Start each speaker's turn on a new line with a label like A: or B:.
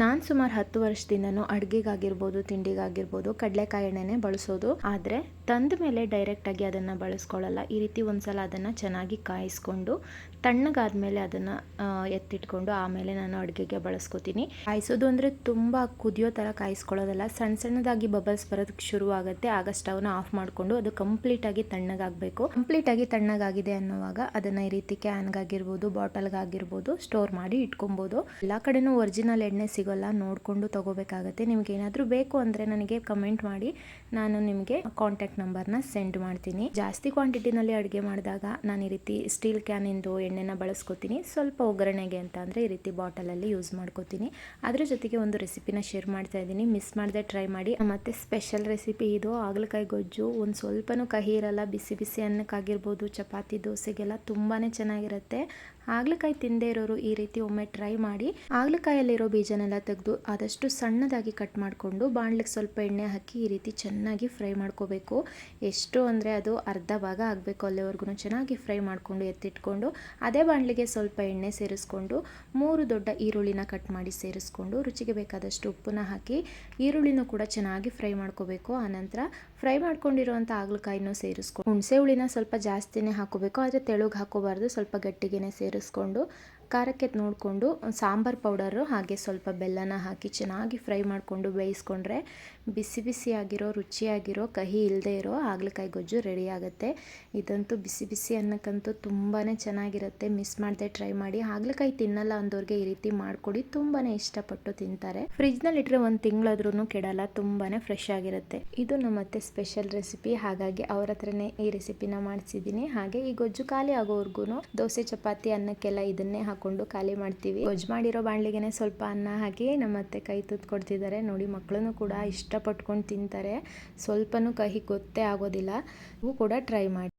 A: ನಾನು ಸುಮಾರು 10 ವರ್ಷದಿಂದನೂ ಅಡುಗೆಗಾಗಿರ್ಬೋದು, ತಿಂಡಿಗಾಗಿರ್ಬೋದು ಕಡಲೆಕಾಯಿ ಎಣ್ಣೆನೇ ಬಳಸೋದು. ಆದರೆ ತಂದ ಮೇಲೆ ಡೈರೆಕ್ಟಾಗಿ ಅದನ್ನು ಬಳಸ್ಕೊಳ್ಳಲ್ಲ. ಈ ರೀತಿ ಒಂದ್ಸಲ ಅದನ್ನು ಚೆನ್ನಾಗಿ ಕಾಯಿಸ್ಕೊಂಡು ತಣ್ಣಗಾದ್ಮೇಲೆ ಅದನ್ನು ಎತ್ತಿಟ್ಕೊಂಡು ಆಮೇಲೆ ನಾನು ಅಡುಗೆಗೆ ಬಳಸ್ಕೊತೀನಿ. ಕಾಯಿಸೋದು ಅಂದರೆ ತುಂಬ ಕುದಿಯೋ ಥರ ಕಾಯಿಸ್ಕೊಳ್ಳೋದಲ್ಲ, ಸಣ್ಣ ಸಣ್ಣದಾಗಿ ಬಬಲ್ಸ್ ಬರೋದಕ್ಕೆ ಶುರು ಆಗುತ್ತೆ. ಆಗ ಸ್ಟವ್ನ ಆಫ್ ಮಾಡಿಕೊಂಡು ಅದು ಕಂಪ್ಲೀಟಾಗಿ ತಣ್ಣಗಾಗಬೇಕು. ಕಂಪ್ಲೀಟಾಗಿ ತಣ್ಣಗಾಗಿದೆ ಅನ್ನೋವಾಗ ಅದನ್ನು ಈ ರೀತಿ ಕ್ಯಾನ್ಗಾಗಿರ್ಬೋದು, ಬಾಟಲ್ಗಾಗಿರ್ಬೋದು ಸ್ಟೋರ್ ಮಾಡಿ ಇಟ್ಕೊಬೋದು. ಎಲ್ಲ ಕಡೆನೂ ಒರಿಜಿನಲ್ ಎಣ್ಣೆ ಸಿಗೋಲ್ಲ, ನೋಡಿಕೊಂಡು ತೊಗೋಬೇಕಾಗತ್ತೆ. ನಿಮ್ಗೆ ಏನಾದರೂ ಬೇಕು ಅಂದರೆ ನನಗೆ ಕಮೆಂಟ್ ಮಾಡಿ, ನಾನು ನಿಮಗೆ ಕಾಂಟ್ಯಾಕ್ಟ್ ನಂಬರ್ನ ಸೆಂಡ್ ಮಾಡ್ತೀನಿ. ಜಾಸ್ತಿ ಕ್ವಾಂಟಿಟಿನಲ್ಲಿ ಅಡುಗೆ ಮಾಡಿದಾಗ ನಾನು ಈ ರೀತಿ ಸ್ಟೀಲ್ ಕ್ಯಾನಿಂದು ಎಣ್ಣೆನ ಬಳಸ್ಕೊತೀನಿ. ಸ್ವಲ್ಪ ಒಗ್ಗರಣೆಗೆ ಅಂತ ಅಂದರೆ ಈ ರೀತಿ ಬಾಟಲಲ್ಲಿ ಯೂಸ್ ಮಾಡ್ಕೋತೀನಿ. ಅದ್ರ ಜೊತೆಗೆ ಒಂದು ರೆಸಿಪಿನ ಶೇರ್ ಮಾಡ್ತಾ ಇದ್ದೀನಿ, ಮಿಸ್ ಮಾಡದೆ ಟ್ರೈ ಮಾಡಿ. ಮತ್ತು ಸ್ಪೆಷಲ್ ರೆಸಿಪಿ ಇದು, ಹಾಗಲಕಾಯಿ ಗೊಜ್ಜು. ಒಂದು ಸ್ವಲ್ಪನೂ ಕಹಿ ಇರಲ್ಲ, ಬಿಸಿ ಬಿಸಿ ಅನ್ನಕ್ಕಾಗಿರ್ಬೋದು, ಚಪಾತಿ ದೋಸೆಗೆಲ್ಲ ತುಂಬಾ ಚೆನ್ನಾಗಿರುತ್ತೆ. ಹಾಗಲಕಾಯಿ ತಿಂದೇ ಇರೋರು ಈ ರೀತಿ ಒಮ್ಮೆ ಟ್ರೈ ಮಾಡಿ. ಹಾಗಲಕಾಯಲ್ಲಿರೋ ಬೀಜನೆಲ್ಲ ತೆಗೆದು ಆದಷ್ಟು ಸಣ್ಣದಾಗಿ ಕಟ್ ಮಾಡಿಕೊಂಡು ಬಾಣಲಿಗೆ ಸ್ವಲ್ಪ ಎಣ್ಣೆ ಹಾಕಿ ಈ ರೀತಿ ಚೆನ್ನಾಗಿ ಫ್ರೈ ಮಾಡ್ಕೋಬೇಕು. ಎಷ್ಟು ಅಂದರೆ ಅದು ಅರ್ಧ ಭಾಗ ಆಗಬೇಕು, ಅಲ್ಲಿವರೆಗೂ ಚೆನ್ನಾಗಿ ಫ್ರೈ ಮಾಡಿಕೊಂಡು ಎತ್ತಿಟ್ಕೊಂಡು ಅದೇ ಬಾಣಲಿಗೆ ಸ್ವಲ್ಪ ಎಣ್ಣೆ ಸೇರಿಸ್ಕೊಂಡು 3 ದೊಡ್ಡ ಈರುಳ್ಳಿನ ಕಟ್ ಮಾಡಿ ಸೇರಿಸ್ಕೊಂಡು ರುಚಿಗೆ ಬೇಕಾದಷ್ಟು ಉಪ್ಪನ್ನ ಹಾಕಿ ಈರುಳ್ಳಿನೂ ಕೂಡ ಚೆನ್ನಾಗಿ ಫ್ರೈ ಮಾಡ್ಕೋಬೇಕು. ಆನಂತರ ಫ್ರೈ ಮಾಡ್ಕೊಂಡಿರುವಂಥ ಹಾಗಲಕಾಯಿನೂ ಸೇರಿಸ್ಕೊಂಡು ಹುಣಸೆ ಹುಳಿನ ಸ್ವಲ್ಪ ಜಾಸ್ತಿನೇ ಹಾಕೋಬೇಕು, ಆದರೆ ತೆಳುಗೆ ಹಾಕೋಬಾರ್ದು, ಸ್ವಲ್ಪ ಗಟ್ಟಿಗೆನೇ ಸೇರಿಸ್ಕೊಂಡು ಖಾರಕ್ಕೆ ನೋಡಿಕೊಂಡು ಸಾಂಬಾರು ಪೌಡರು ಹಾಗೆ ಸ್ವಲ್ಪ ಬೆಲ್ಲನ ಹಾಕಿ ಚೆನ್ನಾಗಿ ಫ್ರೈ ಮಾಡಿಕೊಂಡು ಬೇಯಿಸ್ಕೊಂಡ್ರೆ ಬಿಸಿ ಬಿಸಿಯಾಗಿರೋ ರುಚಿಯಾಗಿರೋ ಕಹಿ ಇಲ್ಲದೆ ಇರೋ ಹಾಗಲಕಾಯಿ ಗೊಜ್ಜು ರೆಡಿ ಆಗುತ್ತೆ. ಇದಂತೂ ಬಿಸಿ ಬಿಸಿ ಅನ್ನಕ್ಕಂತೂ ತುಂಬಾ ಚೆನ್ನಾಗಿರುತ್ತೆ. ಮಿಸ್ ಮಾಡದೆ ಟ್ರೈ ಮಾಡಿ. ಹಾಗಲಕಾಯಿ ತಿನ್ನಲ್ಲ ಅಂದವ್ರಿಗೆ ಈ ರೀತಿ ಮಾಡಿಕೊಡಿ, ತುಂಬಾ ಇಷ್ಟಪಟ್ಟು ತಿಂತಾರೆ. ಫ್ರಿಜ್ನಲ್ಲಿಟ್ಟರೆ 1 ತಿಂಗಳಾದ್ರೂ ಕೆಡಲ್ಲ, ತುಂಬಾ ಫ್ರೆಶ್ ಆಗಿರುತ್ತೆ. ಇದು ನಮ್ಮತ್ತೆ ಸ್ಪೆಷಲ್ ರೆಸಿಪಿ, ಹಾಗಾಗಿ ಅವ್ರ ಹತ್ರನೇ ಈ ರೆಸಿಪಿನ ಮಾಡಿಸಿದ್ದೀನಿ. ಹಾಗೆ ಈ ಗೊಜ್ಜು ಖಾಲಿ ಆಗೋವರೆಗೂ ದೋಸೆ ಚಪಾತಿ ಅನ್ನಕ್ಕೆಲ್ಲ ಇದನ್ನೇ ಹಾಕೊಂಡು ಖಾಲಿ ಮಾಡ್ತೀವಿ. ಗೊಜ್ಜು ಮಾಡಿರೋ ಬಾಣಲಿಗೆನೆ ಸ್ವಲ್ಪ ಅನ್ನ ಹಾಕಿ ನಮ್ಮತ್ತೆ ಕೈ ತುತ್ತು ಕೊಡ್ತಿದ್ದಾರೆ ನೋಡಿ. ಮಕ್ಕಳನ್ನು ಕೂಡ ಇಷ್ಟಪಟ್ಕೊಂಡು ತಿಂತಾರೆ, ಸ್ವಲ್ಪನೂ ಕಹಿ ಗೊತ್ತೇ ಆಗೋದಿಲ್ಲ. ನೀವು ಕೂಡ ಟ್ರೈ ಮಾಡಿ.